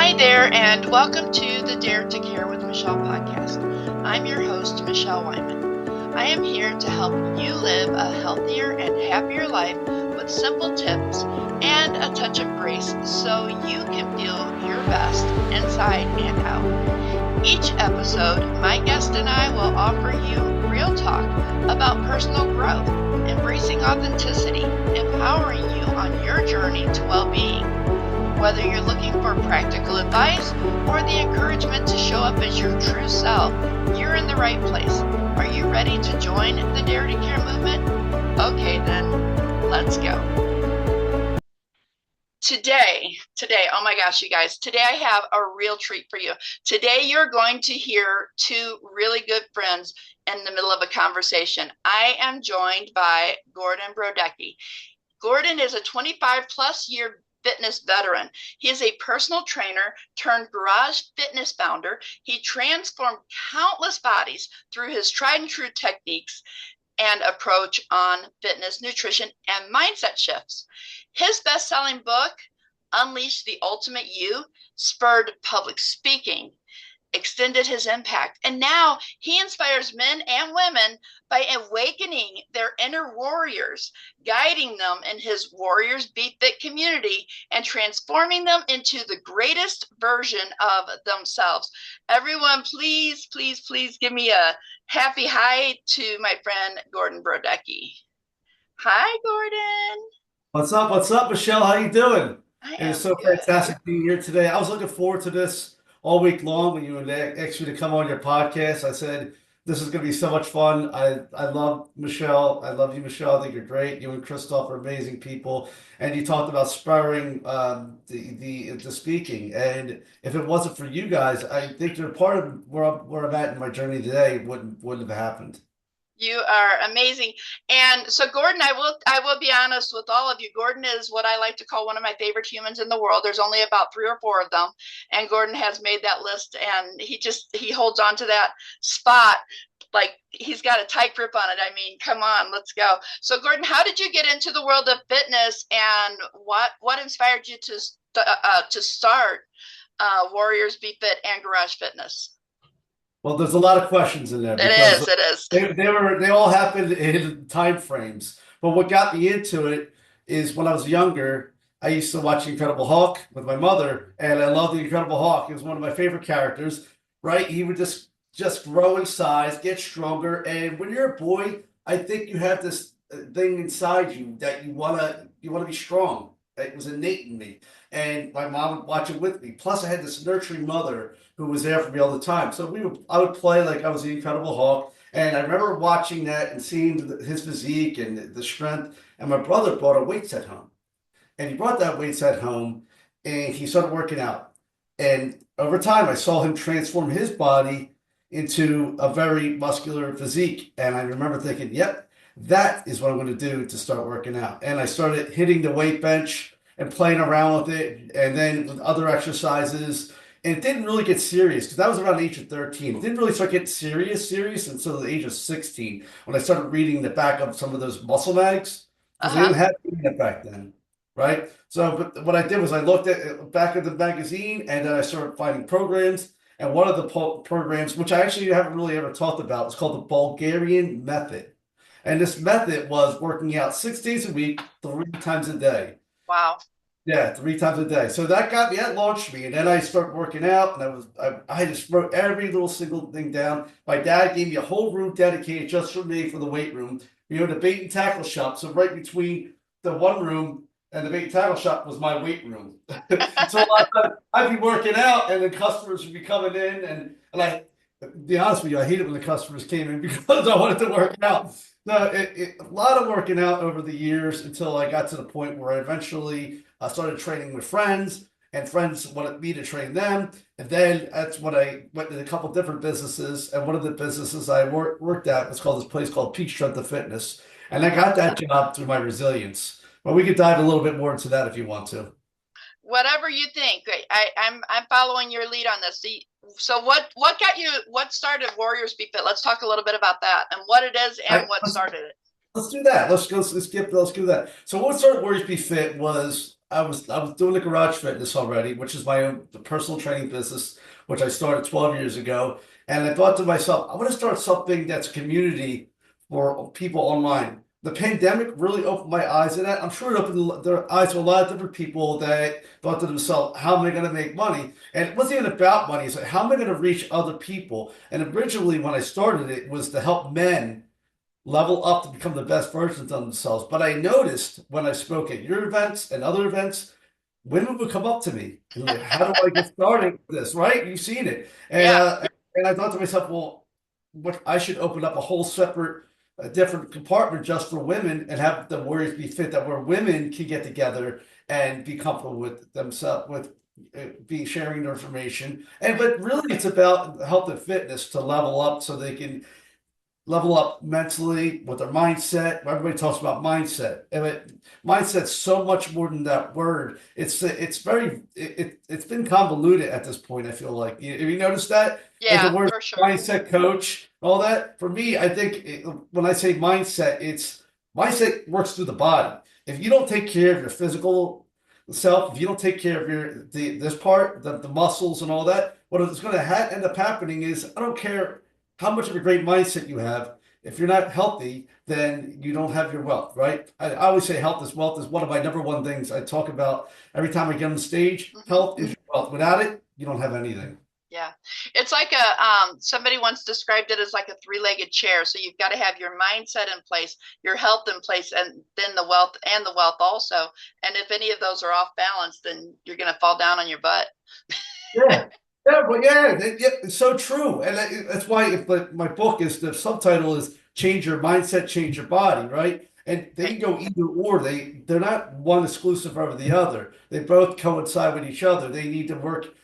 Hi there, and welcome to the Dare to Care with Michelle podcast. I'm your host, Michelle Wyman. I am here to help you live a healthier and happier life with simple tips and a touch of grace so you can feel your best inside and out. Each episode, my guest and I will offer you real talk about personal growth, embracing authenticity, empowering you on your journey to well-being. Whether you're looking for practical advice or the encouragement to show up as your true self, you're in the right place. Are you ready to join the Dare to Care movement? Okay then, let's go. Today, oh my gosh, you guys, today I have a real treat for you. Today you're going to hear two really good friends in the middle of a conversation. I am joined by Gordon Brodecki. Gordon is a 25 plus year fitness veteran. He is a personal trainer turned garage fitness founder. He transformed countless bodies through his tried and true techniques and approach on fitness, nutrition, and mindset shifts. His best-selling book, Unleash the Ultimate You, spurred public speaking, extended his impact, and now he inspires men and women by awakening their inner warriors, guiding them in his Warriors Be Fit community and transforming them into the greatest version of themselves. Everyone, please, please, please give me a happy hi to my friend Gordon Brodecki. Hi, Gordon. What's up? What's up, Michelle? How you doing? I It is am so good. fantastic being here today. I was looking forward to this all week long when you asked me to come on your podcast. I said, this is going to be so much fun. I love Michelle. I love you, Michelle. I think you're great. You and Christoph are amazing people. And you talked about spurring the speaking. And if it wasn't for you guys, I think you're part of where I'm at in my journey today wouldn't have happened. You are amazing. And so Gordon, I will be honest with all of you. Gordon is what I like to call one of my favorite humans in the world. There's only about 3 or 4 of them. And Gordon has made that list, and he holds on to that spot like he's got a tight grip on it. I mean, come on, let's go. So Gordon, how did you get into the world of fitness, and what inspired you to start Warriors Be Fit and Garage Fitness? Well, there's a lot of questions in there It because is, it is. they all happened in time frames. But what got me into it is when I was younger, I used to watch Incredible Hulk with my mother, and I loved the Incredible Hulk. He was one of my favorite characters, right? He would just grow in size, get stronger, and when you're a boy, I think you have this thing inside you that you wanna be strong. It was innate in me, and my mom would watch it with me. Plus, I had this nurturing mother who was there for me all the time. So I would play like I was the Incredible Hulk, and I remember watching that and seeing his physique and the strength. And my brother brought a weight set home, and he brought that weight set home, and he started working out. And over time, I saw him transform his body into a very muscular physique. And I remember thinking, yep, that is what I'm going to do to start working out. And I started hitting the weight bench and playing around with it, and then with other exercises. And it didn't really get serious because that was around the age of 13. It didn't really start getting serious until the age of 16 when I started reading the back of some of those muscle mags because they Uh-huh. didn't have internet back then, right? So, but what I did was I looked at back at the magazine, and then I started finding programs. And one of the programs, which I actually haven't really ever talked about, was called the Bulgarian Method. And this method was working out 6 days a week, 3 times a day. Wow. Yeah, 3 times a day. So that launched me. And then I started working out, and I just wrote every little single thing down. My dad gave me a whole room dedicated just for me for the weight room. The bait and tackle shop. So right between the one room and the bait and tackle shop was my weight room. So a lot of times I'd be working out, and the customers would be coming in, and to be honest with you, I hated when the customers came in because I wanted to work out. No, a lot of working out over the years until I got to the point where I eventually started training with friends, and friends wanted me to train them. And then that's when I went to a couple different businesses. And one of the businesses I worked at was called this place called Peak Strength of Fitness. And I got that job through my resilience. But we could dive a little bit more into that if you want to. Whatever you think. I'm following your lead on this. So what started Warriors Be Fit? Let's talk a little bit about that and what it is I, and what started it. Let's do that. Let's do that. So what started Warriors Be Fit was I was doing the garage fitness already, which is my own the personal training business, which I started 12 years ago. And I thought to myself, I want to start something that's a community for people online. The pandemic really opened my eyes to that. I'm sure it opened their eyes to a lot of different people that thought to themselves, how am I going to make money? And it wasn't even about money. It's like, how am I going to reach other people? And originally, when I started it, was to help men level up to become the best versions of themselves. But I noticed when I spoke at your events and other events, women would come up to me and like, how do I get started with this? Right? You've seen it. Yeah. And I thought to myself, well, what I should open up a whole separate, a different compartment just for women and have the warriors be fit that where women can get together and be comfortable with themselves with be sharing their information. And but really it's about health and fitness to level up so they can level up mentally with their mindset. Everybody talks about mindset, and mindset's so much more than that word. It's very it's been convoluted at this point. I feel like have you noticed that? Like the Yeah, word for sure. mindset coach, all that. For me, I think when I say mindset, it's mindset works through the body. If you don't take care of your physical self, if you don't take care of this part, the muscles and all that, what is going to end up happening is I don't care how much of a great mindset you have. If you're not healthy, then you don't have your wealth, right? I always say health is wealth is one of my number one things I talk about every time I get on stage. Hmm. Health is your wealth. Without it, you don't have anything. Yeah. It's like somebody once described it as like a three-legged chair. So you've got to have your mindset in place, your health in place, and then the wealth also. And if any of those are off balance, then you're going to fall down on your butt. Yeah. Yeah, but yeah, it's so true. And that's why my book is the subtitle is Change Your Mindset, Change Your Body, right? And they Right. go either or. They're not one exclusive over the other. They both coincide with each other. They need to work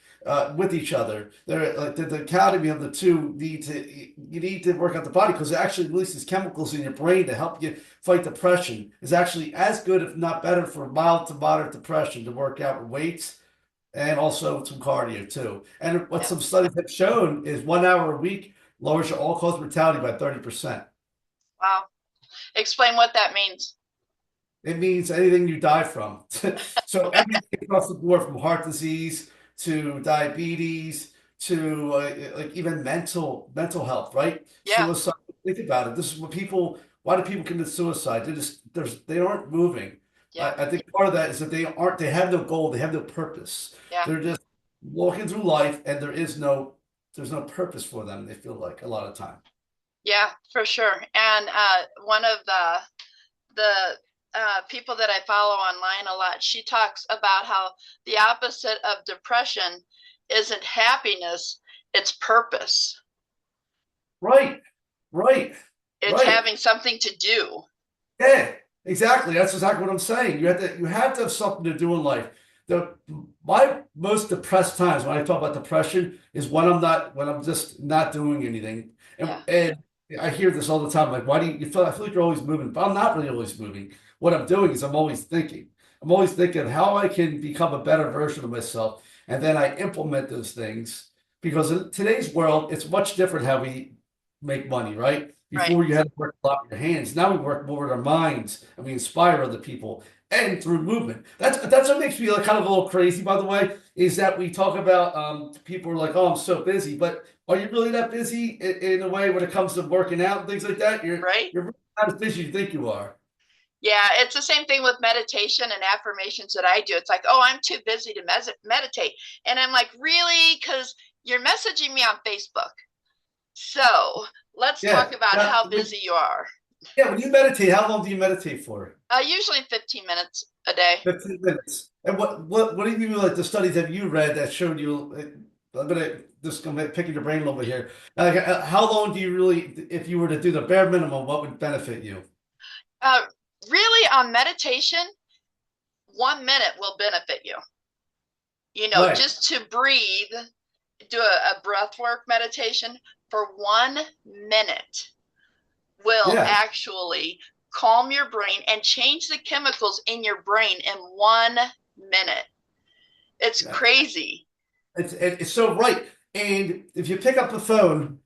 with each other. They're like the academy of the two you need to work out the body because it actually releases chemicals in your brain to help you fight depression. Is actually as good, if not better, for mild to moderate depression to work out with weights and also some cardio too. And what Yeah. some studies have shown is 1 hour a week lowers your all-cause mortality by 30%. Wow. Explain what that means. It means anything you die from. So everything across the board, from heart disease to diabetes to like even mental health, right? Yeah. Suicide. Think about it. This is what people. Why do people commit suicide? They aren't moving. Yeah. I think part of that is that they have no goal, they have no purpose. Yeah. They're just walking through life, and there's no purpose for them. They feel like a lot of time. Yeah, for sure. And one of the people that I follow online a lot, she talks about how the opposite of depression isn't happiness, it's purpose. Right, right, It's right. having something to do. Yeah, exactly. That's exactly what I'm saying. You have to have something to do in life. The My most depressed times when I talk about depression is when I'm just not doing anything. Yeah. And I hear this all the time. Like, why do you feel I feel like you're always moving, but I'm not really always moving. What I'm doing is I'm always thinking. I'm always thinking how I can become a better version of myself. And then I implement those things because in today's world, it's much different how we make money, right? Right. Before you had to work a lot with your hands. Now we work more with our minds and we inspire other people and through movement. That's what makes me like kind of a little crazy, by the way, is that we talk about people are like, oh, I'm so busy, but are you really that busy in a way when it comes to working out and things like that? Right. You're really not as busy as you think you are. Yeah, it's the same thing with meditation and affirmations that I do. It's like, oh, I'm too busy to meditate. And I'm like, really? Because you're messaging me on Facebook. So let's Yeah. talk about Now, how busy you are. yeah, when you meditate, how long do you meditate for? Usually 15 minutes a day. 15 minutes. And what do you mean like the studies have you read that showed you I'm gonna pick your brain a little bit here. How long do you really, if you were to do the bare minimum, what would benefit you? Uh, Really, on meditation, 1 minute will benefit you. Right. Just to breathe, do a breath work meditation for 1 minute will Yeah. actually calm your brain and change the chemicals in your brain in 1 minute. It's Yeah. crazy. It's so right. And if you pick up the phone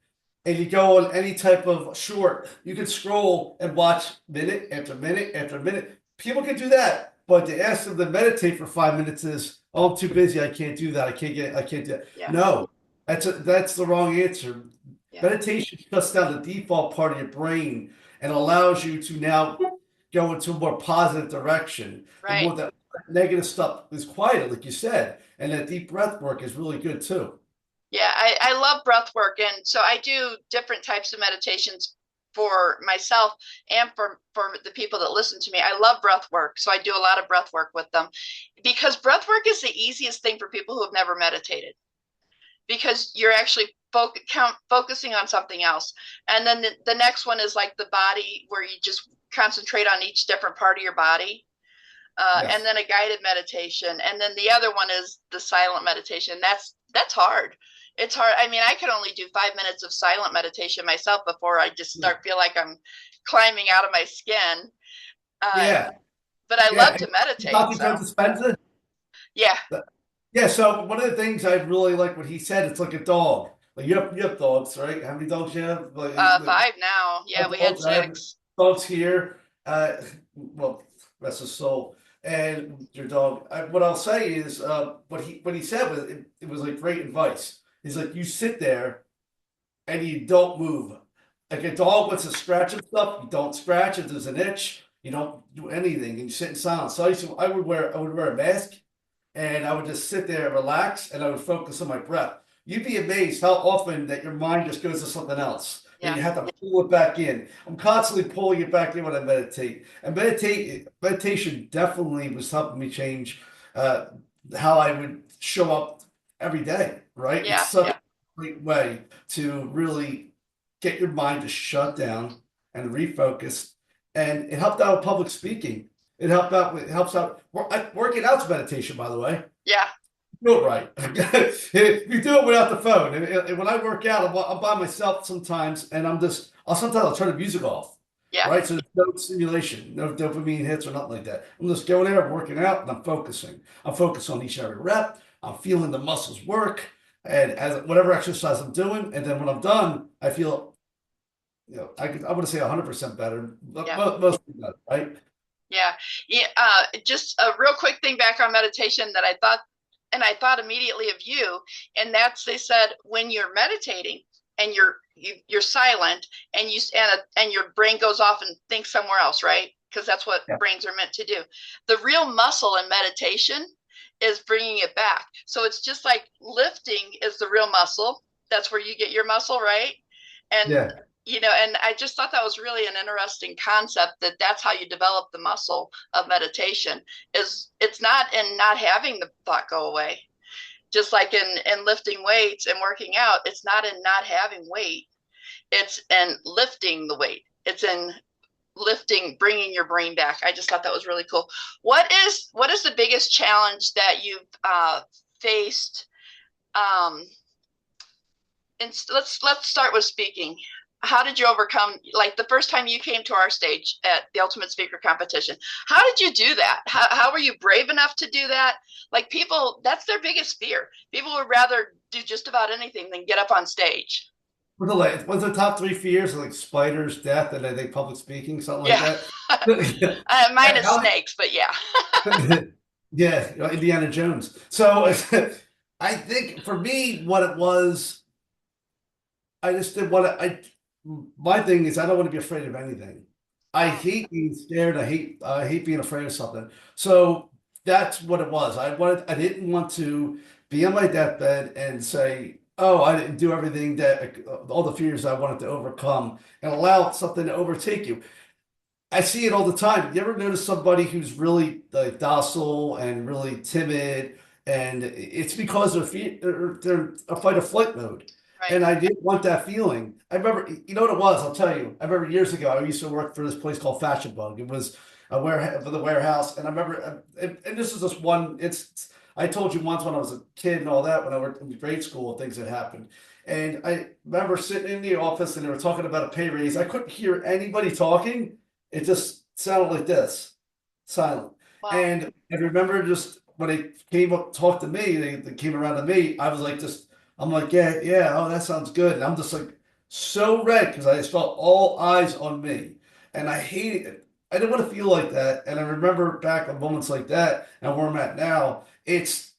and you go on any type of short, you can scroll and watch minute after minute after minute. People can do that. But to ask them to meditate for 5 minutes is, oh, I'm too busy. I can't do that. I can't do that. Yeah. No, that's the wrong answer. Yeah. Meditation shuts down the default part of your brain and allows you to now go into a more positive direction. The Right. more that negative stuff is quiet, like you said, and that deep breath work is really good too. Yeah, I love breath work. And so I do different types of meditations for myself and for the people that listen to me. I love breath work. So I do a lot of breath work with them because breath work is the easiest thing for people who have never meditated because you're actually focusing on something else. And then the next one is like the body, where you just concentrate on each different part of your body. And Yes. then a guided meditation. And then the other one is the silent meditation. That's hard. It's hard. I mean, I could only do 5 minutes of silent meditation myself before I just start feel like I'm climbing out of my skin. Uh, Yeah. but I love Yeah. to meditate. Dr. So Joe Dispenza? yeah, Yeah, so one of the things I really like what he said, it's like a dog. Like you have dogs, right? How many dogs you have? Like 5 now. Yeah, we had dogs. I have 6. dogs here. Well, rest his soul. And your dog. What I'll say is, what he said was it was like great advice. He's like, you sit there and you don't move. Like a dog wants to scratch and stuff, you don't scratch. If there's an itch, you don't do anything, and you sit in silence. So I would wear a mask, and I would just sit there and relax, and I would focus on my breath. You'd be amazed how often that your mind just goes to something else, and Yeah, you have to pull it back in. I'm constantly pulling it back in when I meditate, and meditation definitely was helping me change uh, how I would show up every day. Right? It's yeah, such yeah, a great way to really get your mind to shut down and refocus. And it helped out with public speaking. It helps out. Working out's meditation, by the way. yeah, Do it right. You do it without the phone. And when I work out, I'm by myself sometimes, and I'll turn the music off. yeah, Right, so there's no stimulation, no dopamine hits or nothing like that. I'm just going there, I'm working out, and I'm focusing. I'm focused on each and every rep. I'm feeling the muscles work, and as whatever exercise I'm doing, and then when I'm done, I feel, I want to say 100% better, yeah. mostly better, right? Yeah. Yeah. Just a real quick thing back on meditation that and I thought immediately of you, and that's they said when you're meditating and you're silent and and your brain goes off and thinks somewhere else, right? Because that's what Yeah. brains are meant to do. The real muscle in meditation is bringing it back. So it's just like lifting is the real muscle. That's where you get your muscle, right? And Yeah. and I just thought that was really an interesting concept that that's how you develop the muscle of meditation is it's not in not having the thought go away. Just like in lifting weights and working out, it's not in not having weight. It's in lifting the weight. It's in lifting, bringing your brain back. I just thought that was really cool. What is the biggest challenge that you've faced? Um, and let's start with speaking. How did you overcome, like the first time you came to our stage at the Ultimate Speaker Competition? How did you do that? How were you brave enough to do that? Like people, that's their biggest fear. People would rather do just about anything than get up on stage. What's the top three fears? Like spiders, death, and I think public speaking, something like Yeah. that. Mine is How, snakes, but yeah. yeah, Indiana Jones. So I think for me, what it was, I just did what my thing is I don't want to be afraid of anything. I hate being scared. I hate being afraid of something. So that's what it was. I didn't want to be on my deathbed and say, "Oh, I didn't do everything that all the fears I wanted to overcome," and allow something to overtake you. I see it all the time. You ever notice somebody who's really like docile and really timid, and it's because they're a fight or flight mode. Right. And I didn't want that feeling. I remember, you know what it was? I'll tell you. I remember years ago, I used to work for this place called Fashion Bug. It was a warehouse for the warehouse, and I remember, and this is just one. I told you once when I was a kid and all that when I worked in grade school, things that happened. And I remember sitting in the office and they were talking about a pay raise. I couldn't hear anybody talking. It just sounded like this, silent. Wow. And I remember just when they came up, talked to me, they came around to me. I was like, I'm like, yeah, yeah, oh, that sounds good. And I'm just like so red because I just felt all eyes on me, and I hated it. I didn't want to feel like that. And I remember back on moments like that and where I'm at now, it's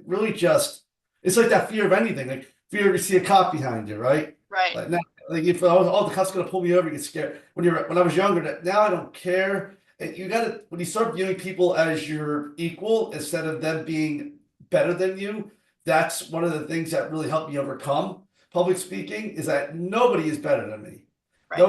really just it's like that fear of anything. Like fear to see a cop behind you, right? Right. Like now, like if I was, oh, the cop's gonna pull me over, you get scared. When I was younger, now I don't care. And you gotta when you start viewing people as your equal instead of them being better than you, that's one of the things that really helped me overcome public speaking is that nobody is better than me. Right.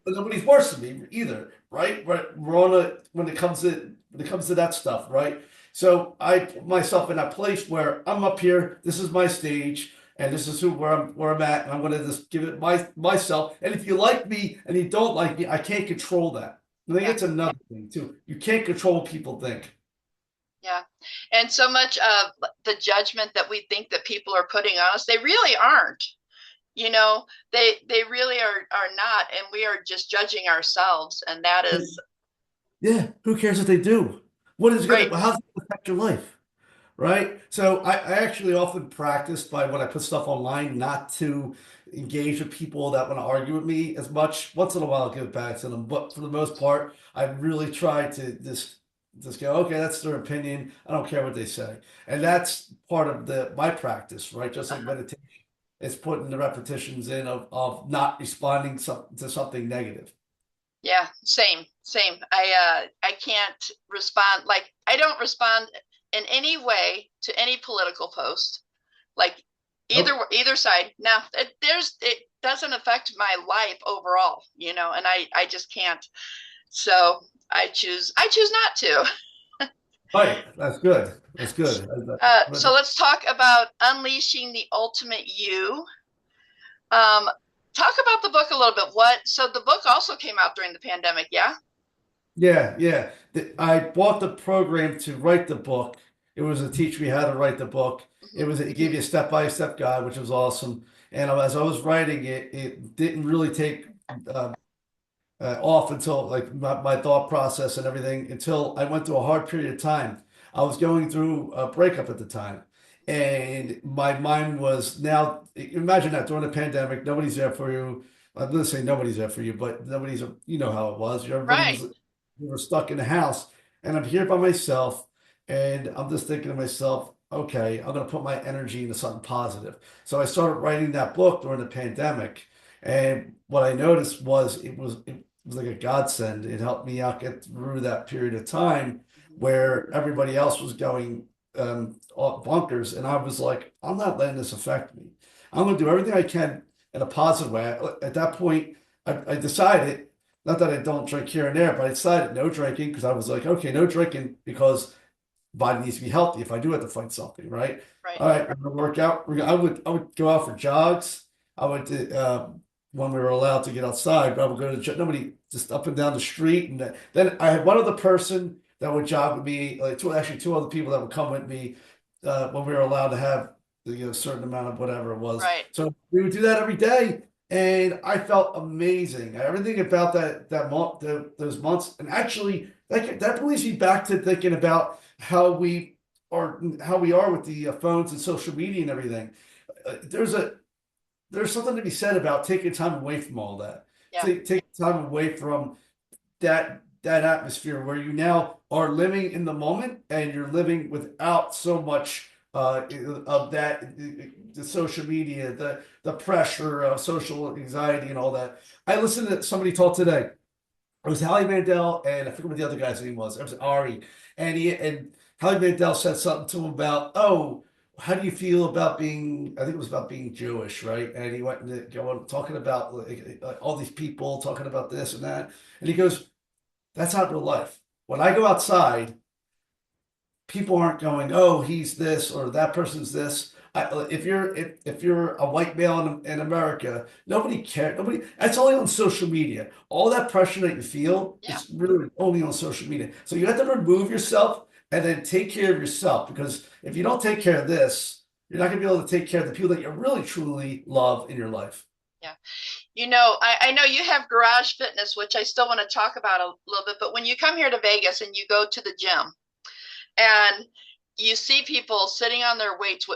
Nobody's worse than me either, right? We're on a when it comes to that stuff, right? So I put myself in that place where I'm up here, this is my stage, and this is where I'm at, and I'm gonna just give it myself. And if you like me and you don't like me, I can't control that. I think Yeah. it's another thing too. You can't control what people think. Yeah. And so much of the judgment that we think that people are putting on us, they really aren't. You know, they really are not, and we are just judging ourselves, and that is Yeah, who cares if they do? What is right. gonna how's it gonna affect your life? Right? So I actually often practice by when I put stuff online not to engage with people that want to argue with me as much. Once in a while, I'll give it back to them, but for the most part, I really try to just go, okay, that's their opinion. I don't care what they say, and that's part of the my practice, right? Just like Uh-huh. meditation, it's putting the repetitions in of not responding to something negative. Yeah, same. I can't respond, like I don't respond in any way to any political post, like Nope. either side. Now, it doesn't affect my life overall, and I just can't. So I choose not to. Right. That's good. That's good. So But let's talk about unleashing the ultimate you. Um, Talk about the book a little bit. So the book also came out during the pandemic, yeah? yeah, yeah. I bought the program to write the book. It was to teach me how to write the book. Hmm. It gave you a step-by-step guide, which was awesome. And as I was writing it, it didn't really take uh, off until like my thought process and everything until I went through a hard period of time. I was going through a breakup at the time, and my mind was now imagine that during the pandemic, nobody's there for you. I'm not saying nobody's there for you, but you know how it was. Everybody Right. was we were stuck in the house, and I'm here by myself, and I'm just thinking to myself, okay, I'm gonna put my energy into something positive. So I started writing that book during the pandemic. And what I noticed was it was like a godsend. It helped me out get through that period of time Mhm. where everybody else was going off bunkers, and I was like, I'm not letting this affect me. I'm going to do everything I can in a positive way. At that point, I decided, not that I don't drink here and there, but I decided no drinking because I was like, okay, no drinking because body needs to be healthy if I do have to fight something, right? Right. All right, I'm gonna work out. I would go out for jogs. I would when we were allowed to get outside, but I would go to nobody just up and down the street, and then I had one other person that would jog with me, like two other people that would come with me when we were allowed to have a certain amount of whatever it was. Right. So we would do that every day, and I felt amazing. Everything about that month, those months, and actually that brings me back to thinking about how we are with the phones and social media and everything. Uh, there's a there's something to be said about taking time away from all that. Yeah. Take time away from that atmosphere where you now are living in the moment and you're living without so much of that the social media, the pressure of social anxiety and all that. I listened to somebody talk today. It was Howie Mandel and I forget what the other guy's name was. It was Ari, and Howie Mandel said something to him about, oh, how do you feel about being? I think it was about being Jewish, right? And he went into going talking about like, all these people talking about this and that, and he goes, that's not real life. When I go outside, people aren't going, oh, he's this or that person's this. If you're a white male in America, nobody cares. Nobody. That's only on social media. All that pressure that you feel Yeah. is really only on social media. So you have to remove yourself and then take care of yourself because if you don't take care of this, you're not going to be able to take care of the people that you really truly love in your life. Yeah. I know you have Garage Fitness, which I still want to talk about a little bit, but when you come here to Vegas and you go to the gym and you see people sitting on their weights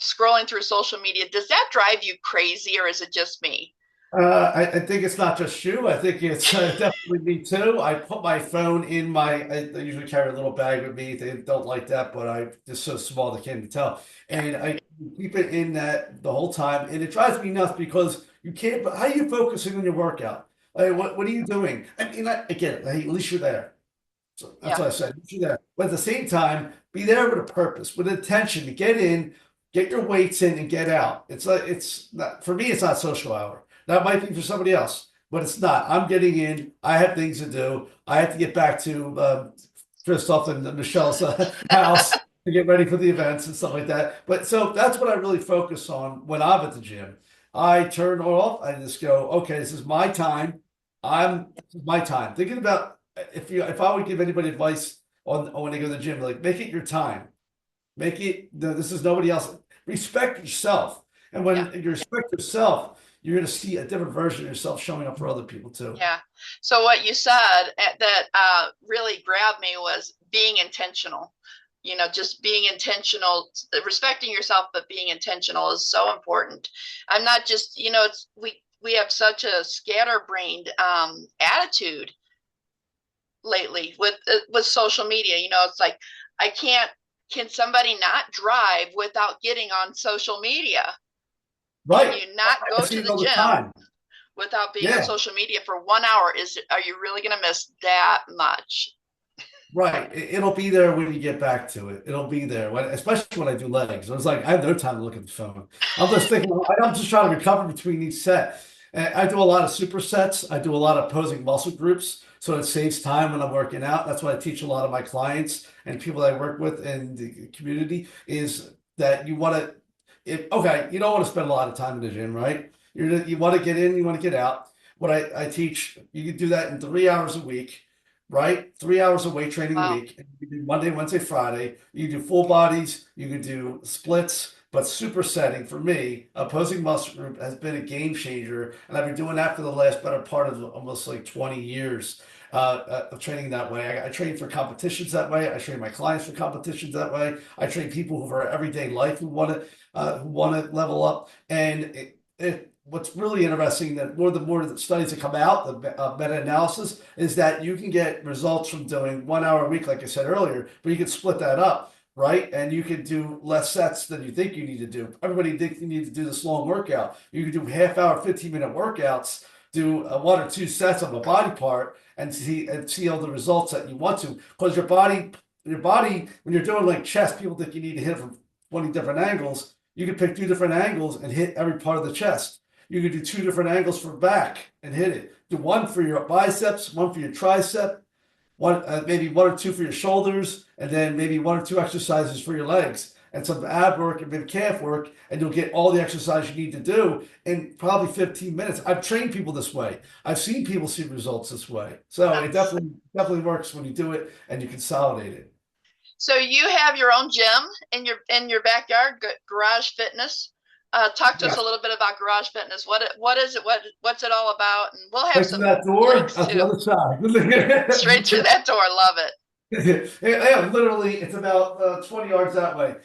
scrolling through social media, does that drive you crazy or is it just me? I think it's not just you. I think it's definitely me too. I put my phone in I usually carry a little bag with me. They don't like that, but I just so small they can't even tell. Yeah, And I keep it in that the whole time. And it drives me nuts because you can't, but how are you focusing on your workout? Like, what are you doing? I mean, again, hey, at least you're there. So that's yeah, what I said. Do that. But at the same time, be there with a purpose, with intention to get in, get your weights in, and get out. It's not for me. It's not social hour. That might be for somebody else, but it's not. I'm getting in. I have things to do. I have to get back to Christoph and Michelle's house to get ready for the events and stuff like that. But so that's what I really focus on when I'm at the gym. I turn off. I just go, okay, this is my time. This is my time. Thinking about if I would give anybody advice on when they go to the gym, like make it your time. Make it this is nobody else. Respect yourself. And yeah, when you respect yourself, you're gonna see a different version of yourself showing up for other people too. yeah. So what you said that really grabbed me was being intentional. Just being intentional, respecting yourself, but being intentional is so important. I'm not just, it's we have such a scatterbrained attitude lately with social media. It's like I can't. Can somebody not drive without getting on social media? Can Right. you not I go see to it the all the gym time. without being on Yeah. social media for 1 hour? Are you really going to miss that much? Right. It'll be there when you get back to it. It'll be there, especially when I do legs. I was like, I have no time to look at the phone. I'm just thinking, I'm just trying to recover between each set. And I do a lot of supersets. I do a lot of opposing muscle groups. So it saves time when I'm working out. That's what I teach a lot of my clients and people that I work with in the community is that you want to, okay, you don't want to spend a lot of time in the gym, right? You want to get in, you want to get out. What I teach, you can do that in 3 hours a week, right? 3 hours of weight training a Wow. week. And you can do Monday, Wednesday, Friday. You can do full bodies. You can do splits. But supersetting for me, opposing muscle group has been a game changer, and I've been doing that for the last better part of almost like 20 years of training that way. I train for competitions that way. I train my clients for competitions that way. I train people who are everyday life who want to level up, and what's really interesting that the more the studies that come out, the meta-analysis, is that you can get results from doing 1 hour a week, like I said earlier, but you can split that up, right? And you can do less sets than you think you need to do. Everybody thinks you need to do this long workout. You can do half hour, 15-minute workouts, do one or two sets of a body part and see all the results that you want to. Because your body, when you're doing like chest, people think you need to hit it from 20 different angles. You can pick two different angles and hit every part of the chest. You could do two different angles for back and hit it. Do one for your biceps, one for your tricep, one maybe one or two for your shoulders, and then maybe one or two exercises for your legs, and some ab work and maybe calf work, and you'll get all the exercise you need to do in probably 15 minutes. I've trained people this way. I've seen people see results this way. So it That's definitely works when you do it and you consolidate it. so you have your own gym in your backyard, Garage Fitness. Talk to us Yeah. a little bit about Garage Fitness. What is it? What's it all about? And we'll have Right through some that door, links out the too. other side. Straight through that door. Love it. Yeah, literally, it's about 20 yards that way.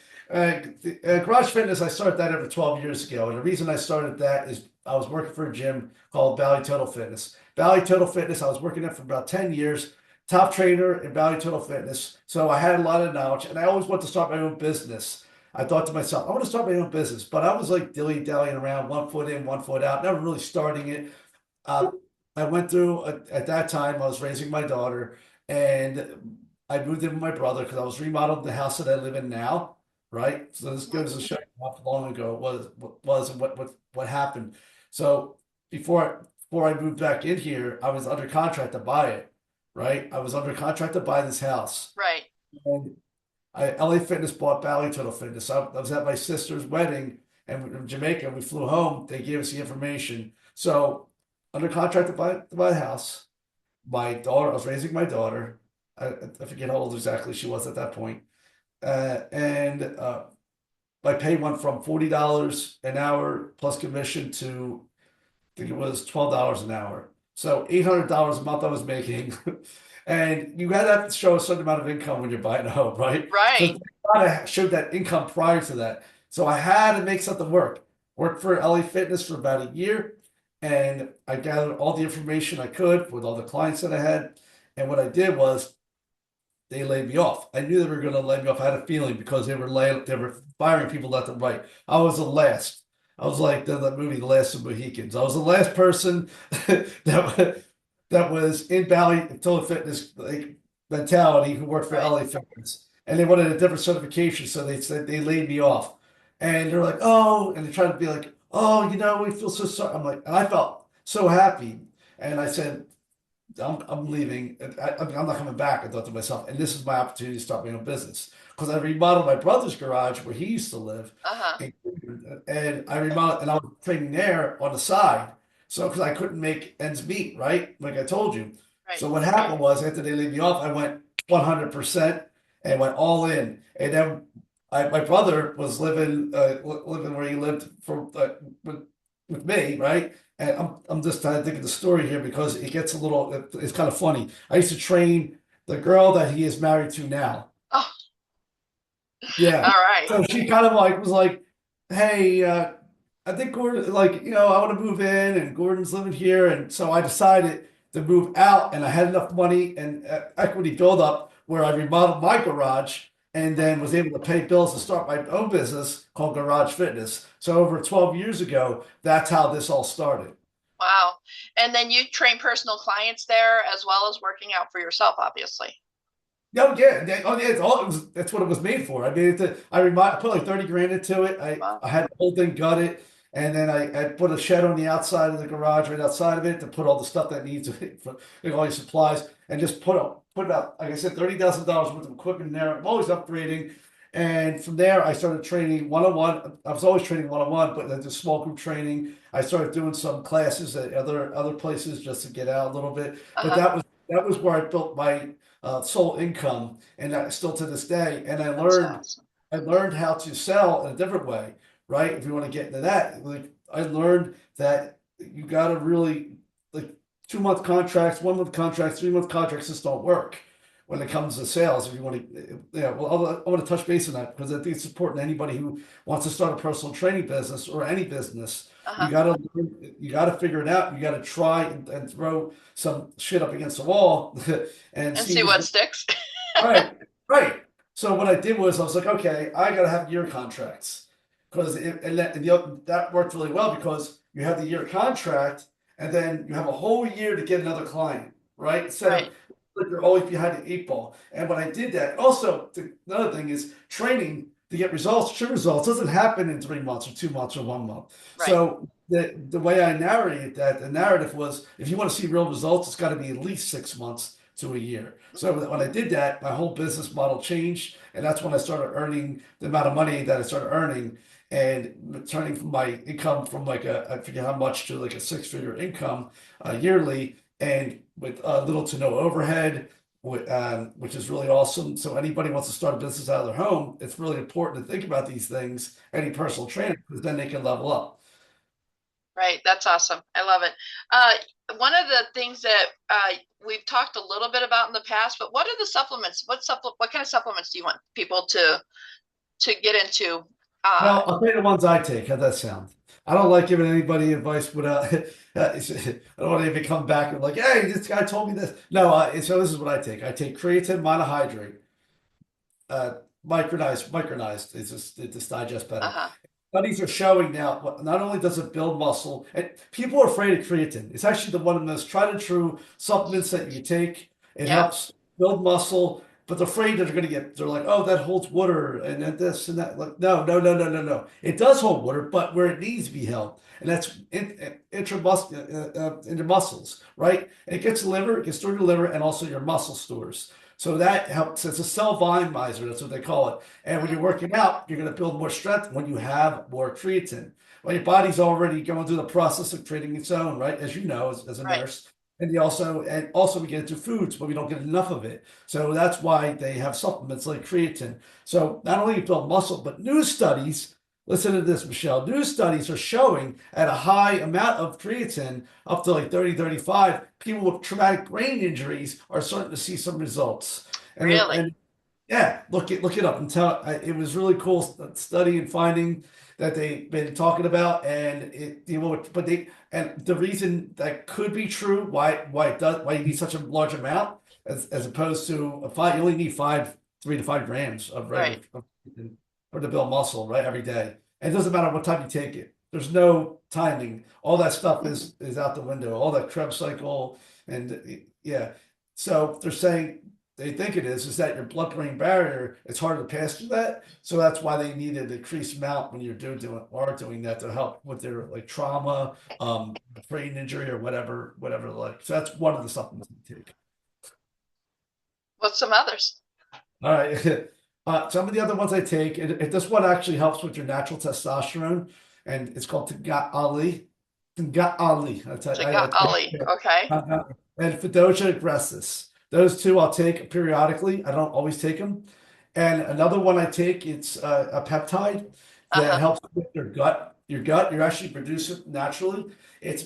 Garage Fitness, I started that over 12 years ago. And the reason I started that is I was working for a gym called Valley Total Fitness. Valley Total Fitness, I was working there for about 10 years, top trainer in Valley Total Fitness. So I had a lot of knowledge, and I always wanted to start my own business. I thought to myself, I want to start my own business, but I was like dilly-dallying around, 1 foot in, 1 foot out, never really starting it. Uh, I went through at that time. I was raising my daughter, and I moved in with my brother because I was remodeling the house that I live in now. Right, so this goes to show you how long ago it was and what happened. So before I moved back in here, I was under contract to buy it. Right, I was under contract to buy this house, Right. and LA Fitness bought Bally Total Fitness. I was at my sister's wedding and in Jamaica. We flew home. They gave us the information. So under contract to buy the house. My daughter, I was raising my daughter. I forget how old exactly she was at that point. And my pay went from $40 an hour plus commission to I think it was $12 an hour. So $800 a month I was making. And you had to have to show a certain amount of income when you're buying a home, right? Right. So I showed that income prior to that. So I had to make something work. Worked for LA Fitness for about a year. And I gathered all the information I could with all the clients that I had. And what I did was they laid me off. I knew they were going to lay me off. I had a feeling because they were firing people left and right. I was the last. I was like the movie The Last of the Mohicans. I was the last person that was in Bally Total Fitness like mentality who worked for Right. LA Fitness, and they wanted a different certification, so they said they laid me off. And they're like, oh, and they tried to be like, oh, we feel so sorry. I'm like, and I felt so happy, and I said, I'm leaving. I'm not coming back. I thought to myself, and this is my opportunity to start my own business because I remodeled my brother's garage where he used to live, Uh-huh. and, and I remodeled, and I was training there on the side. So because I couldn't make ends meet, right? Like I told you. Right. So what happened was after they laid me off, I went 100% and went all in. And then my brother was living where he lived with me, right? And I'm just trying to think of the story here because it gets a little, it's kind of funny. I used to train the girl that he is married to now. Oh, Yeah. all right. So she kind of like was like, hey, I think Gordon, like, I want to move in and Gordon's living here. And so I decided to move out and I had enough money and equity build up where I remodeled my garage and then was able to pay bills to start my own business called Garage Fitness. So over 12 years ago, that's how this all started. Wow. And then you train personal clients there as well as working out for yourself, obviously. Oh yeah, oh yeah. That's what it was made for. I mean, I put like 30 grand into it. I Wow. I had the whole thing gutted, and then I put a shed on the outside of the garage, right outside of it, to put all the stuff that needs for all your supplies, and just put it up. Like I said, $30,000 worth of equipment in there. I'm always upgrading, and from there I started training one on one. I was always training one on one, but then the small group training. I started doing some classes at other places just to get out a little bit. But Uh-huh. that was where I built my sole income, and that still to this day. And That's awesome. I learned how to sell in a different way, right? If you want to get into that, like I learned that you got to really like 2 month contracts, 1 month contracts, 3 month contracts just don't work when it comes to sales. If you want to, yeah, well, I want to touch base on that because I think it's important to anybody who wants to start a personal training business or any business. Uh-huh. You got to figure it out. You got to try and throw some shit up against the wall and And see see what's what going. sticks. Right, right. So what I did was I was like, okay, I got to have year contracts because that worked really well because you have the year contract and then you have a whole year to get another client, right? Instead of Right. like you're always behind the eight ball. And when I did that, also another thing is training to get results. True results doesn't happen in 3 months or 2 months or 1 month. Right. So the way I narrated that, the narrative was, if you want to see real results, it's got to be at least 6 months to a year. So Mhm. when I did that, my whole business model changed, and that's when I started earning the amount of money that I started earning, and turning from my income from like I forget how much to like a six-figure income yearly, and with little to no overhead, which is really awesome. So anybody wants to start a business out of their home, it's really important to think about these things. Any Right. personal trainer, because then they can level up. Right. That's awesome. I love it. One of the things that we've talked a little bit about in the past, but what are the supplements? What kind of supplements do you want people to get into? Well, I'll tell you the ones I take. How'd that sound? I don't like giving anybody advice without. I don't want to come back and like, hey, this guy told me this. No, so this is what I take. I take creatine monohydrate, uh, micronized. It just digests better. Uh-huh. Studies are showing now, not only does it build muscle, and people are afraid of creatine. It's actually one of the most tried and true supplements that you take. It Yeah. helps build muscle, but they're afraid that they're like, oh, that holds water and then this and that. Like, no, no, no, no, no, no. It does hold water, but where it needs to be held. And that's in your muscles, right? And it gets the liver, it gets through your liver and also your muscle stores. So that helps. It's a cell volumizer. That's what they call it. And when Mhm. you're working out, you're going to build more strength when you have more creatine. Well, your body's already going through the process of creating its own, right? As you know, as a Right. nurse. And also we get into foods, but we don't get enough of it. So that's why they have supplements like creatine. So not only you build muscle, but new studies, listen to this, Michelle, new studies are showing at a high amount of creatine, up to like 30, 35, people with traumatic brain injuries are starting to see some results. And, Really? and Yeah, look it up and it was really cool study and finding that they've been talking about, and but the reason that could be true why you need such a large amount as opposed to a five, you only need 3 to 5 grams of Right. regular for to build muscle, right, every day. And it doesn't matter what time you take it. There's no timing. All that stuff is out the window. All that Krebs cycle and yeah. So they're saying they think it is that your blood-brain barrier, it's harder to pass through that. So that's why they need an increased amount when you're doing that to help with their like trauma, brain injury or whatever like. So that's one of the supplements you take. What's some others? All right. Some of the other ones I take, this one actually helps with your natural testosterone, and it's called Tagat Ali. Tagat Ali. Jagat Ali. Okay. And Fedoja agressus. Those two I'll take periodically. I don't always take them. And another one I take, it's a peptide that Uh-huh. helps with your gut. Your gut, you actually produce it naturally. It's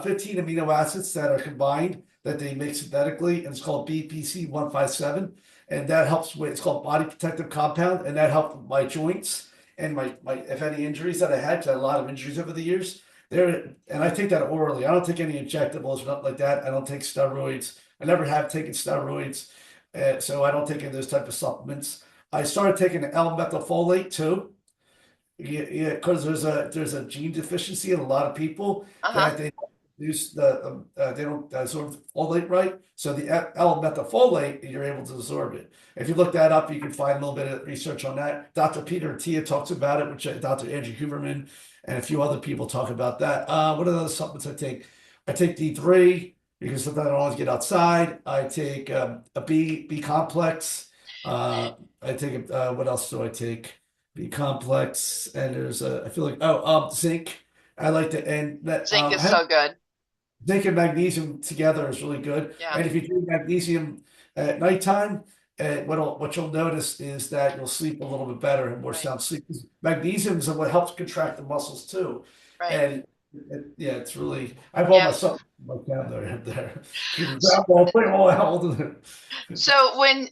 15 amino acids that are combined that they make synthetically, and it's called BPC 157. And that helps with it's called body protective compound, and that helped with my joints and my if any injuries that I had, 'cause I had a lot of injuries over the years. There and I take that orally. I don't take any injectables or nothing like that. I don't take steroids. I never have taken steroids, so I don't take any of those type of supplements. I started taking L-methylfolate too. Yeah, because there's a gene deficiency in a lot of people Uh-huh. that they don't produce they don't absorb folate right. So the L-methylfolate, you're able to absorb it. If you look that up, you can find a little bit of research on that. Dr. Peter Attia talks about it, which Dr. Andrew Huberman and a few other people talk about that. What are the other supplements I take? I take D3 because sometimes I don't always get outside. I take a B complex. I take what else do I take? B complex, and there's a I feel like zinc. I like to and that Zinc is have so good. zinc and magnesium together is really good. Yeah. And if you do magnesium at nighttime, what you'll notice is that you'll sleep a little bit better and more Right. sound sleep. 'Cause magnesium is what helps contract the muscles too. Right. And yeah, it's really I have all my Yeah. stuff like that there. Grab all, put them all out. So when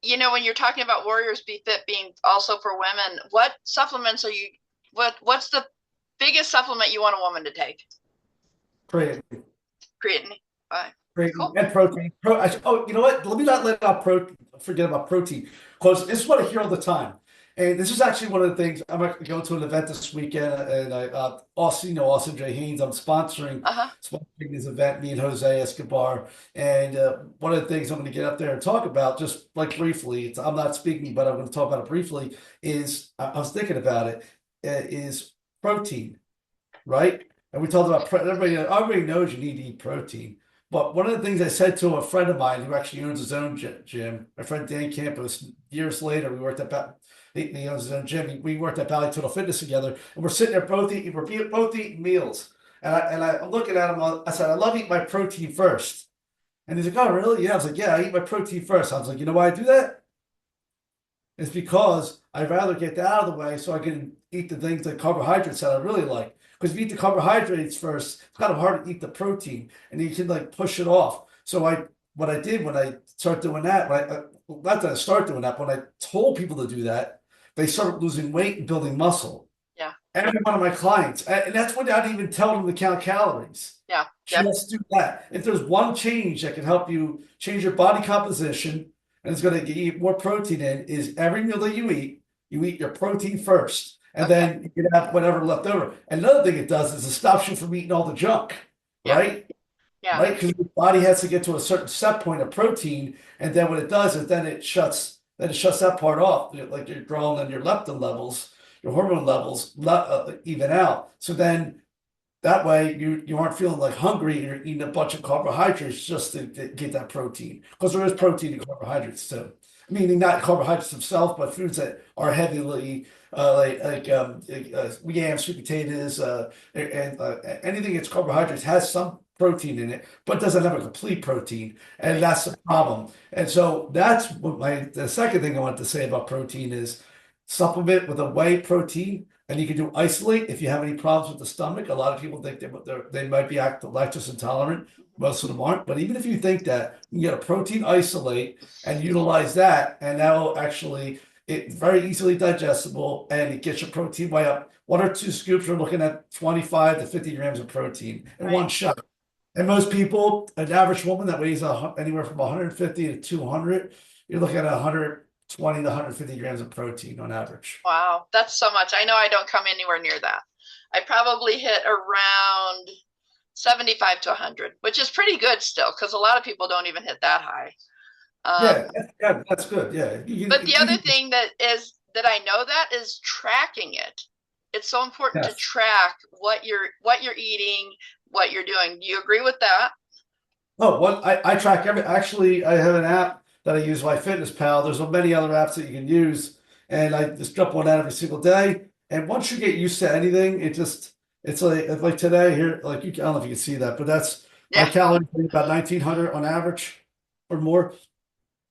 you're talking about Warriors Be Fit being also for women, what supplements are you what's the biggest supplement you want a woman to take? Pray. Creatine. Protein Cool. and protein. Oh, you know what? Let me not forget about protein because this is what I hear all the time. And this is actually one of the things I'm going to go to an event this weekend, and Austin J. Haynes. I'm Uh-huh. sponsoring this event. Me and Jose Escobar, and one of the things I'm going to get up there and talk about, just like briefly. I'm not speaking, but I'm going to talk about it briefly. Is I was thinking about it. Is protein, right? And we talked about everybody knows you need to eat protein. But one of the things I said to a friend of mine who actually owns his own gym, my friend Dan Campos, years later, we worked at he owns his own gym. We worked at Valley Total Fitness together, and we're sitting there both eating meals. I'm looking at him. I said, I love eating my protein first. And he's like, oh, really? Yeah. I was like, yeah, I eat my protein first. I was like, you know why I do that? It's because I'd rather get that out of the way so I can eat the things like carbohydrates that I really like. Because if you eat the carbohydrates first, it's kind of hard to eat the protein, and you can like push it off. So what I did when I started doing that, not that I started doing that, but when I told people to do that, they started losing weight and building muscle. Yeah. Every one of my clients, and that's without even telling them to count calories. Yeah. Yep. Just do that. If there's one change that can help you change your body composition and it's going to get you more protein in, is every meal that you eat your protein first, and Okay. then you can have whatever left over. And another thing it does is it stops you from eating all the junk, Yeah. right? Yeah. Right? Because your body has to get to a certain set point of protein, and then what it does is then it shuts that part off, like your adrenaline and your leptin levels, your hormone levels even out. So then that way you aren't feeling like hungry and you're eating a bunch of carbohydrates just to get that protein. Because there is protein in carbohydrates too. Meaning not carbohydrates themselves, but foods that are heavily yams, sweet potatoes, and anything that's carbohydrates has some protein in it, but doesn't have a complete protein, and Right. that's the problem. And so that's what the second thing I want to say about protein is supplement with a whey protein, and you can do isolate if you have any problems with the stomach. A lot of people think they might be lactose intolerant. Most of them aren't. But even if you think that, you can get a protein isolate and utilize that, and that will actually it's very easily digestible, and it gets your protein way up. 1 or 2 scoops, we're looking at 25 to 50 grams of protein in Right. one shot. And most people, an average woman that weighs anywhere from 150 to 200, you're looking at 120 to 150 grams of protein on average. Wow, that's so much. I know I don't come anywhere near that. I probably hit around 75 to 100, which is pretty good still, because a lot of people don't even hit that high. Yeah, yeah, that's good. Yeah, But the other thing that I know that is tracking it. It's so important to yes. track what you're eating, what you're doing. Do you agree with that? Oh, what I track actually, I have an app that I use, MyFitnessPal. There's so many other apps that you can use, and I just jump on that every single day. And once you get used to anything, it's like today here, like I don't know if you can see that, but that's my Yeah. calories are about 1900 on average or more.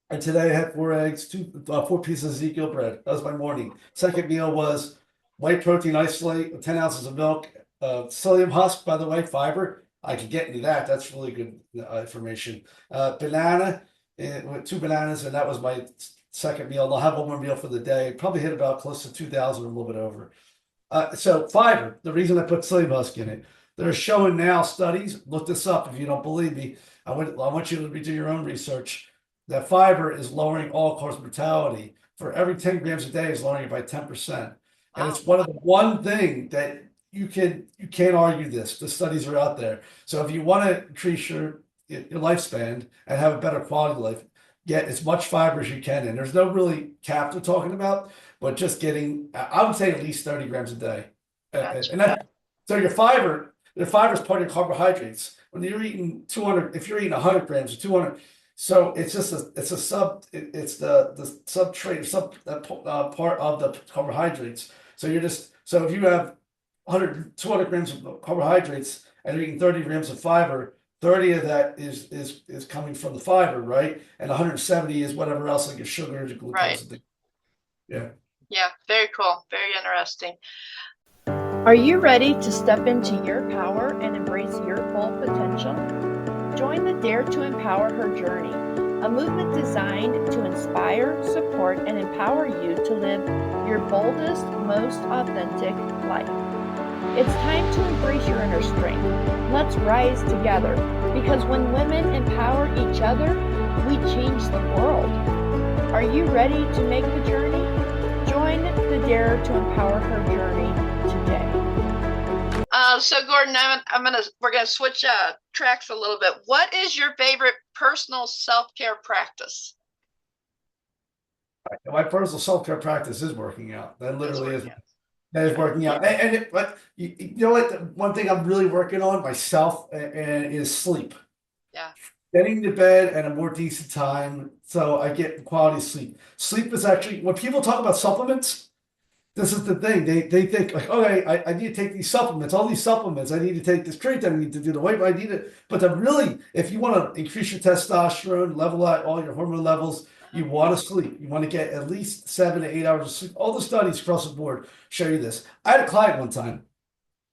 And today I had 4 eggs, 4 pieces of Ezekiel bread. That was my morning. Second meal was white protein isolate, 10 ounces of milk, psyllium husk, by the way, fiber. I could get into that. That's really good information. Banana with 2 bananas, and that was my second meal. And I'll have one more meal for the day. Probably hit about close to 2,000, a little bit over. So fiber, the reason I put psyllium husk in it, they're showing now studies. Look this up if you don't believe me. I want you to do your own research. That fiber is lowering all-cause mortality. For every 10 grams a day is lowering it by 10%. And Wow. it's one thing that you can't argue this. The studies are out there. So if you want to increase your lifespan and have a better quality of life, get as much fiber as you can. And there's no really cap we're talking about, but just getting, I would say at least 30 grams a day. Gotcha. And that, so your fiber is part of your carbohydrates. When you're eating 200, if you're eating 100 grams or 200, so it's just it's the substrate part of the carbohydrates. So so if you have 200 grams of carbohydrates and you're eating 30 grams of fiber, 30 of that is coming from the fiber, right? And 170 is whatever else, like your sugar, your Right. glucose, and things. Yeah. Yeah. Very cool. Very interesting. Are you ready to step into your power and embrace your full potential? Join the Dare to Empower Her journey, a movement designed to inspire, support, and empower you to live your boldest, most authentic life. It's time to embrace your inner strength. Let's rise together, because when women empower each other, we change the world. Are you ready to make the journey? Join the Dare to Empower Her journey today. So Gordon, we're gonna switch tracks a little bit. What is your favorite personal self-care practice? My personal self-care practice is working out. That literally is Working out. that is working out. But you know what? One thing I'm really working on myself and is sleep. Yeah. Getting to bed at a more decent time so I get quality sleep. Sleep is actually when people talk about supplements. This is the thing. They think like, okay, I need to take these supplements, all these supplements. I need to take this creatine. I need to do the weight. I need it. But to really, if you want to increase your testosterone, level out all your hormone levels, you want to sleep. You want to get at least 7 to 8 hours of sleep. All the studies across the board show you this. I had a client one time,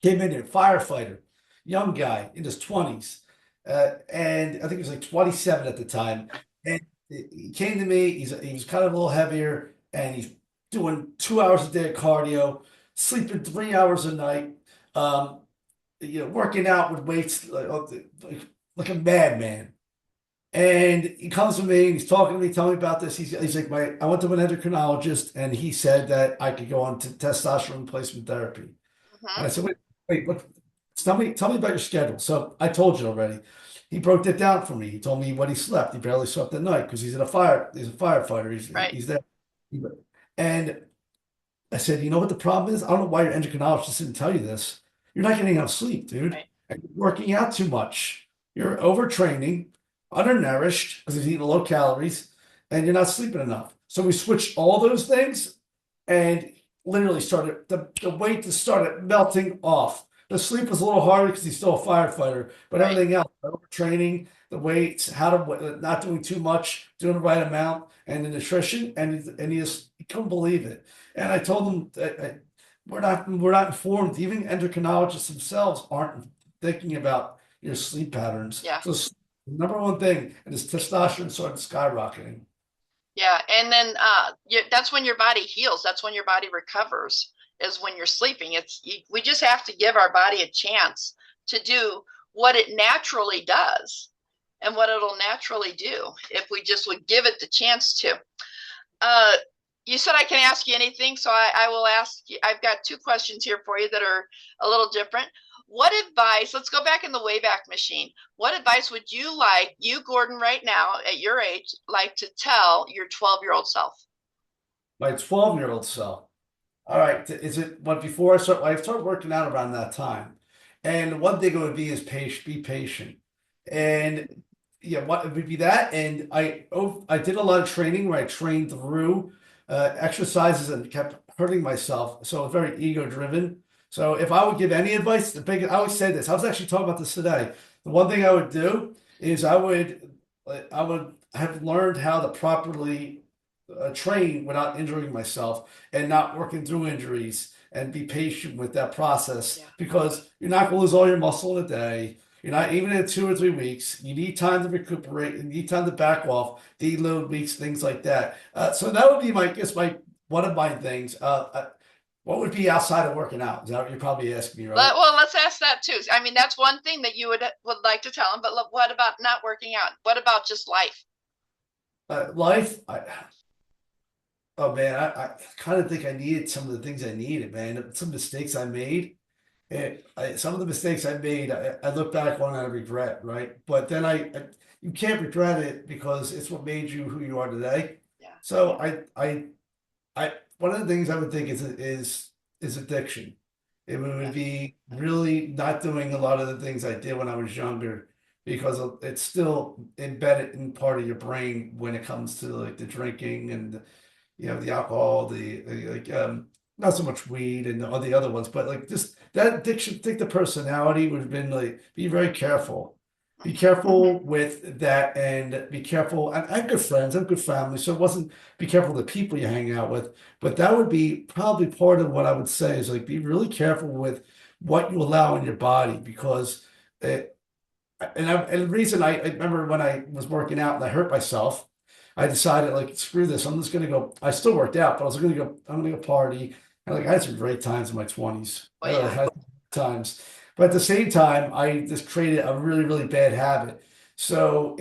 came in here, firefighter, young guy in his 20s. And I think he was like 27 at the time. And he came to me, he was kind of a little heavier, and he's doing 2 hours a day of cardio, sleeping 3 hours a night, working out with weights like a madman. And he comes to me and he's talking to me, telling me about this. He's like, I went to an endocrinologist and he said that I could go on to testosterone replacement therapy. And I Mm-hmm. said, wait, what? Tell me about your schedule. So I told you already. He broke that down for me. He told me what he slept. He barely slept at night because he's he's a firefighter. Right. He's there. And I said, you know what the problem is? I don't know why your endocrinologist didn't tell you this. You're not getting enough sleep, dude. Right. And you're working out too much. You're overtraining, undernourished because you're eating low calories, and you're not sleeping enough. So we switched all those things and literally started the weight just started melting off. The sleep was a little harder because he's still a firefighter, but Right. everything else, overtraining, the weights, how to not doing too much, doing the right amount, and the nutrition, and he couldn't believe it. And I told them that we're not informed. Even endocrinologists themselves aren't thinking about your sleep patterns. Yeah. So the number one thing, and is testosterone started skyrocketing. Yeah. And then that's when your body heals. That's when your body recovers, is when you're sleeping. We just have to give our body a chance to do what it naturally does and what it'll naturally do if we just would give it the chance to. You said I can ask you anything, so I will ask you. I've got two questions here for you that are a little different. What advice, let's go back in the Wayback Machine. What advice would you Gordon, right now at your age, like to tell your 12-year-old self? My 12-year-old self. All right, is it what before I started working out around that time. And one thing it would be is be patient. And yeah, what it would be that. And I did a lot of training where I trained through exercises and kept hurting myself. So it's very ego driven. So if I would give any advice, I always say this. I was actually talking about this today. The one thing I would do is I would have learned how to properly train without injuring myself and not working through injuries and be patient with that process because you're not going to lose all your muscle in a day. You're not even in 2 or 3 weeks. You need time to recuperate. You need time to back off, deload weeks, things like that. So that would be one of my things. What would be outside of working out? Is that what you're probably asking me, right? Well, let's ask that too. I mean, that's one thing that you would like to tell them. But what about not working out? What about just life? Life. Oh man, I kind of think I needed some of the things I needed, man. Some mistakes I made. Some of the mistakes I made, I look back on and I regret, right? But then you can't regret it because it's what made you who you are today. Yeah. So one of the things I would think is addiction. It would be really not doing a lot of the things I did when I was younger because it's still embedded in part of your brain when it comes to like the drinking and the alcohol, not so much weed and all the other ones, but like just that addiction. I think the personality would have been like, be very careful. Be careful with that and be careful. I have good friends, I have good family, so it wasn't be careful the people you hang out with, but that would be probably part of what I would say is like be really careful with what you allow in your body because and the reason I remember when I was working out and I hurt myself, I decided like screw this. I'm just gonna go. I still worked out, but I was gonna go. I'm gonna go party. And like I had some great times in my 20s. Oh, yeah. I had times, but at the same time, I just created a really really bad habit. So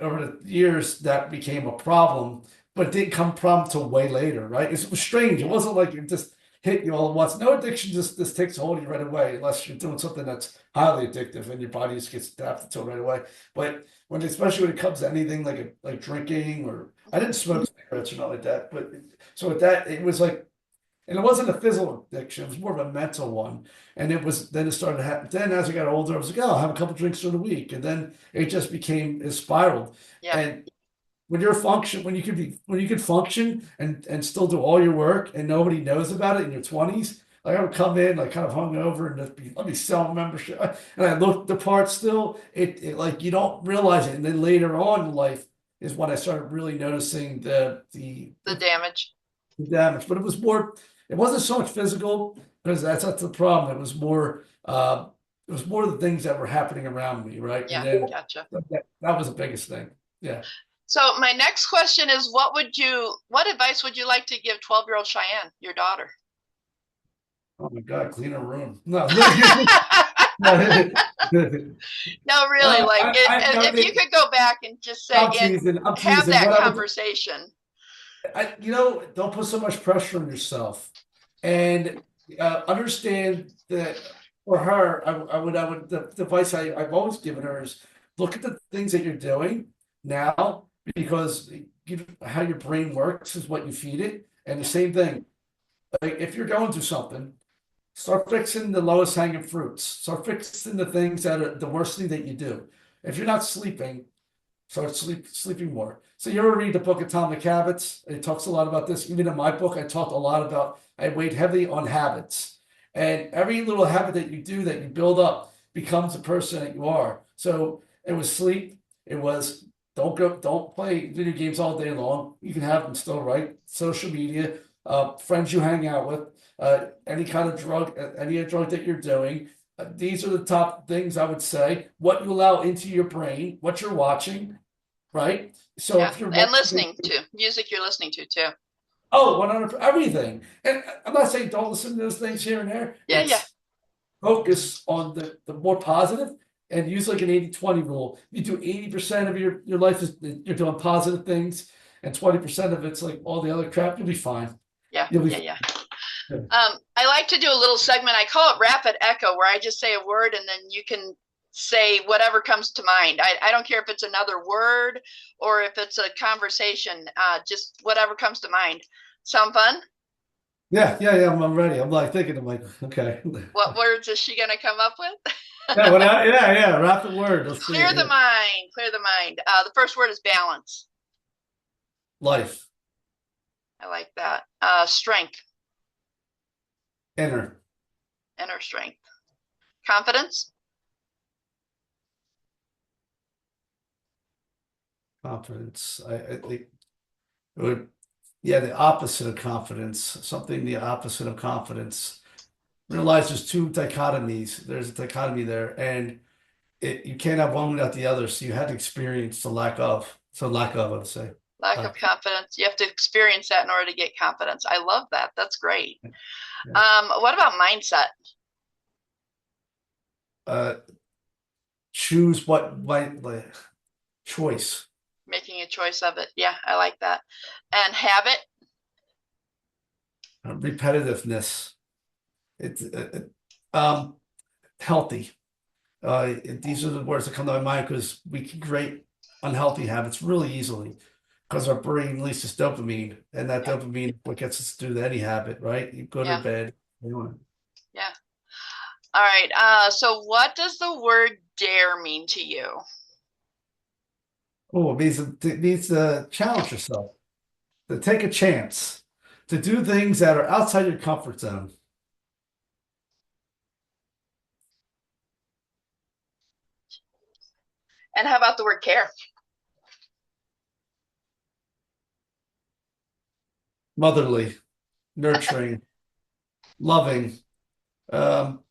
over the years that became a problem, but it didn't come problem till way later, right? It was strange. It wasn't like it just hit you all at once. No addiction just takes hold of you right away, unless you're doing something that's highly addictive and your body just gets adapted to it right away. But especially when it comes to anything like drinking or I didn't smoke cigarettes or not like that. But so with that, it was like, and it wasn't a physical addiction; it was more of a mental one. And then it started to happen. Then as I got older, I was like, oh, I'll have a couple drinks during the week, and then it spiraled. Yeah. And when you could function and still do all your work and nobody knows about it in your 20s, like I would come in like kind of hungover and just let me sell membership, and I looked the part still. It like you don't realize it, and then later on in life is when I started really noticing the damage. The damage. But it was more. It wasn't so much physical because that's not the problem. It was more. It was more the things that were happening around me, right? Yeah, and then gotcha. That was the biggest thing. Yeah. So my next question is, what advice would you like to give 12-year-old Cheyenne, your daughter? Oh my God, clean her room. No. No, really, if you could go back and just say, I'm teasing. have that conversation. Don't put so much pressure on yourself, and understand that for her, the advice I've always given her is look at the things that you're doing now because how your brain works is what you feed it, and the same thing. Like if you're going through something, start fixing the lowest hanging fruits. Start fixing the things that are the worst thing that you do. If you're not sleeping, start sleeping more. So you ever read the book Atomic Habits? It talks a lot about this. Even in my book, I talked a lot about, I weighed heavily on habits. And every little habit that you do that you build up becomes the person that you are. So it was sleep. It was don't play video games all day long. You can have them still, right? Social media. friends you hang out with, any kind of drug, any drug that you're doing. These are the top things I would say. What you allow into your brain, what you're watching, right? So Yeah. if you're And watching, listening to music you're listening to too. oh, 100 everything. And I'm not saying don't listen to those things here and there. Yeah, yeah. It's focus on the more positive and use like an 80-20 rule. You do 80% of your life is you're doing positive things, and 20% of it's like all the other crap, you'll be fine. Yeah, You'll be yeah. fine. I like to do a little segment. I call it rapid echo, where I just say a word and then you can say whatever comes to mind. I don't care if it's another word or if it's a conversation, just whatever comes to mind. Sound fun? Yeah, I'm ready. I'm like thinking, I'm like, okay. What words is she going to come up with? Yeah, rapid word. Let's see Clear it. the mind, clear the mind. The first word is balance. Life, I like that. Strength, inner, inner strength. Confidence, confidence. I think it would, yeah, the opposite of confidence, something the opposite of confidence. Realize there's two dichotomies. There's a dichotomy there, and you can't have one without the other. So you had to experience the lack of. So lack of, I'd say. lack of confidence. You have to experience that in order to get confidence. I love that. That's great. Yeah. What about mindset? Choose what like choice. Making a choice of it. Yeah, I like that. And habit. Repetitiveness. It's healthy. These are the words that come to my mind because we can create unhealthy habits really easily because our brain releases dopamine, and that dopamine is what gets us to do any habit, right? Good or bad. Yeah. All right. So what does the word dare mean to you? Oh, it means to challenge yourself, to take a chance, to do things that are outside your comfort zone. And how about the word care? Motherly, nurturing, loving. Um,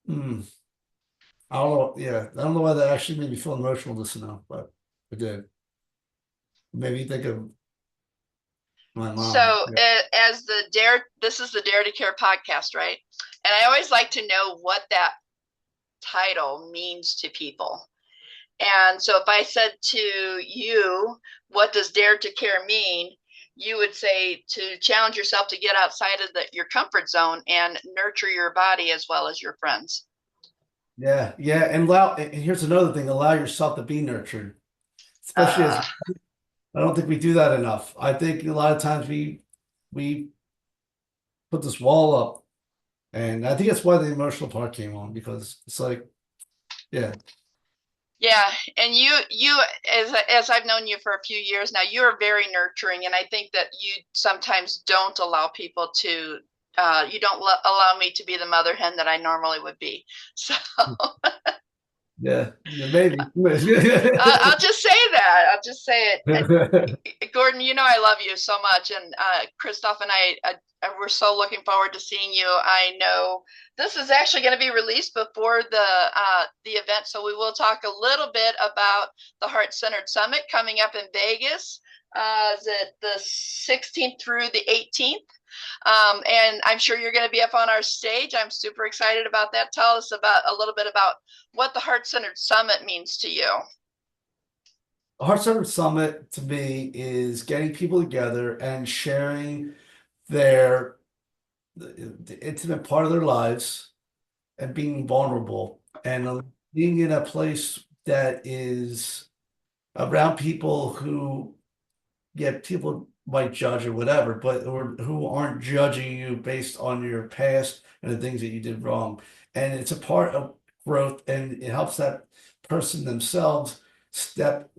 hmm, I don't know. Yeah, I don't know why that actually made me feel emotional just now, but it did. Maybe think of my mom. So Yeah. as the dare, this is the Dare to Care podcast, right? And I always like to know what that title means to people. And so if I said to you, what does Dare to Care mean? You would say to challenge yourself to get outside of your comfort zone and nurture your body as well as your friends. Yeah, and here's another thing, allow yourself to be nurtured, especially as Uh, I don't think we do that enough. I think a lot of times we put this wall up, and I think that's why the emotional part came on because it's like, yeah, yeah, and you as I've known you for a few years now, you're very nurturing, and I think that you sometimes don't allow people to. You don't allow me to be the mother hen that I normally would be. So yeah, maybe. I'll just say that. I'll just say it. Gordon, you know I love you so much, and Christoph and I we're so looking forward to seeing you. I know this is actually going to be released before the event, so we will talk a little bit about the Heart Centered Summit coming up in Vegas. Is it the 16th through the 18th? And I'm sure you're going to be up on our stage. I'm super excited about that. Tell us about a little bit about what the Heart Centered Summit means to you. Heart Centered Summit to me is getting people together and sharing their the intimate part of their lives and being vulnerable and being in a place that is around people who, yeah, people might judge or whatever, but or who aren't judging you based on your past and the things that you did wrong. And it's a part of growth, and it helps that person themselves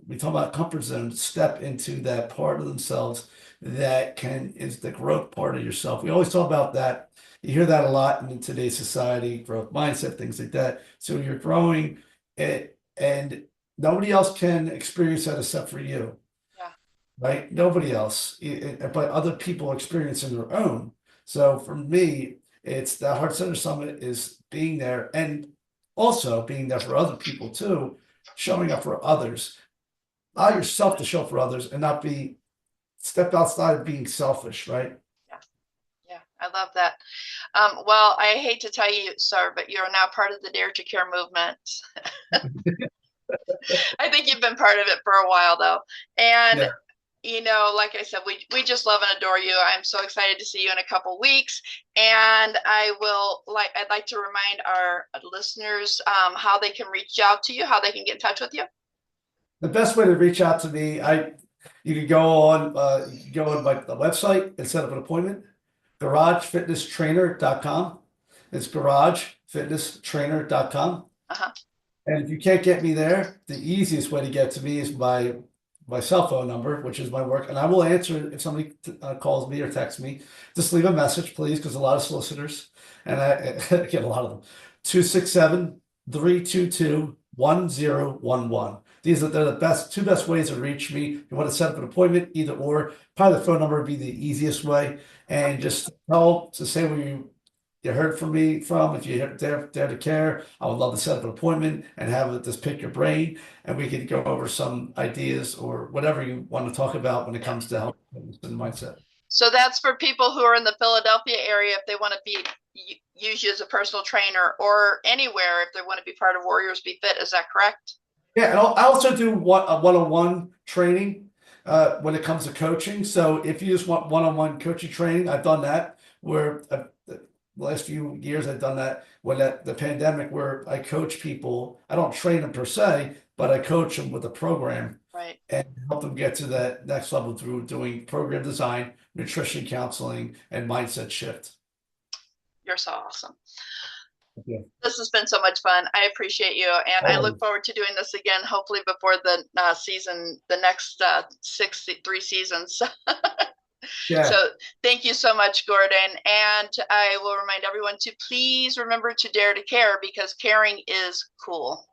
we talk about comfort zone, step into that part of themselves that is the growth part of yourself. We always talk about that. You hear that a lot in today's society, growth mindset, things like that. So you're growing and nobody else can experience that except for you. Yeah. right? Nobody else, but other people experiencing their own. So for me, it's the Heart Center Summit is being there and also being there for other people too, showing up for others. Allow yourself to show up for others and not be step outside of being selfish, right? Yeah, yeah, I love that. Well, I hate to tell you, sir, but you're now part of the Dare to Care movement. I think you've been part of it for a while, though. And Yeah. you know, like I said, we just love and adore you. I'm so excited to see you in a couple weeks. And I'd like to remind our listeners how they can reach out to you, how they can get in touch with you. The best way to reach out to me, you can go on the website and set up an appointment, garagefitnesstrainer.com. It's garagefitnesstrainer.com. Uh-huh. And if you can't get me there, the easiest way to get to me is my cell phone number, which is my work, and I will answer if somebody calls me or texts me. Just leave a message, please, because a lot of solicitors, and I get a lot of them. 267-322-1011. They're the two best ways to reach me. If you want to set up an appointment, either or. Probably the phone number would be the easiest way, and just say where you heard from me from. If you dare to care, I would love to set up an appointment and have it just pick your brain, and we can go over some ideas or whatever you want to talk about when it comes to health and mindset. So that's for people who are in the Philadelphia area if they want to use you as a personal trainer, or anywhere if they want to be part of Warriors Be Fit. Is that correct? Yeah, and I also do one-on-one training when it comes to coaching. So if you just want one-on-one coaching training, I've done that. Where the last few years I've done that when the pandemic, where I coach people. I don't train them per se, but I coach them with a program, right, and help them get to that next level through doing program design, nutrition counseling, and mindset shift. You're so awesome. Yeah. This has been so much fun. I appreciate you, and I look forward to doing this again, hopefully before the season, the next 3 seasons. Yeah. So thank you so much, Gordon. And I will remind everyone to please remember to dare to care, because caring is cool.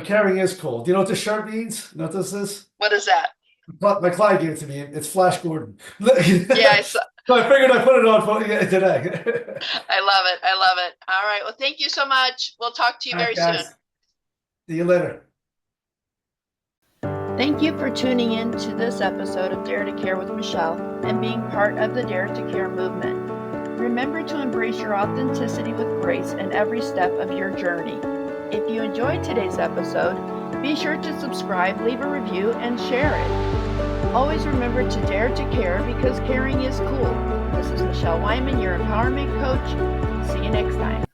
Caring is cool. Do you know what this shirt means? You know what this is? What is that? My client gave it to me. It's Flash Gordon. Yeah, so I figured I'd put it on for you today. I love it. I love it. All right. Well, thank you so much. We'll talk to you very soon. See you later. Thank you for tuning in to this episode of Dare to Care with Michelle and being part of the Dare to Care movement. Remember to embrace your authenticity with grace in every step of your journey. If you enjoyed today's episode, be sure to subscribe, leave a review, and share it. Always remember to dare to care, because caring is cool. This is Michelle Wyman, your empowerment coach. See you next time.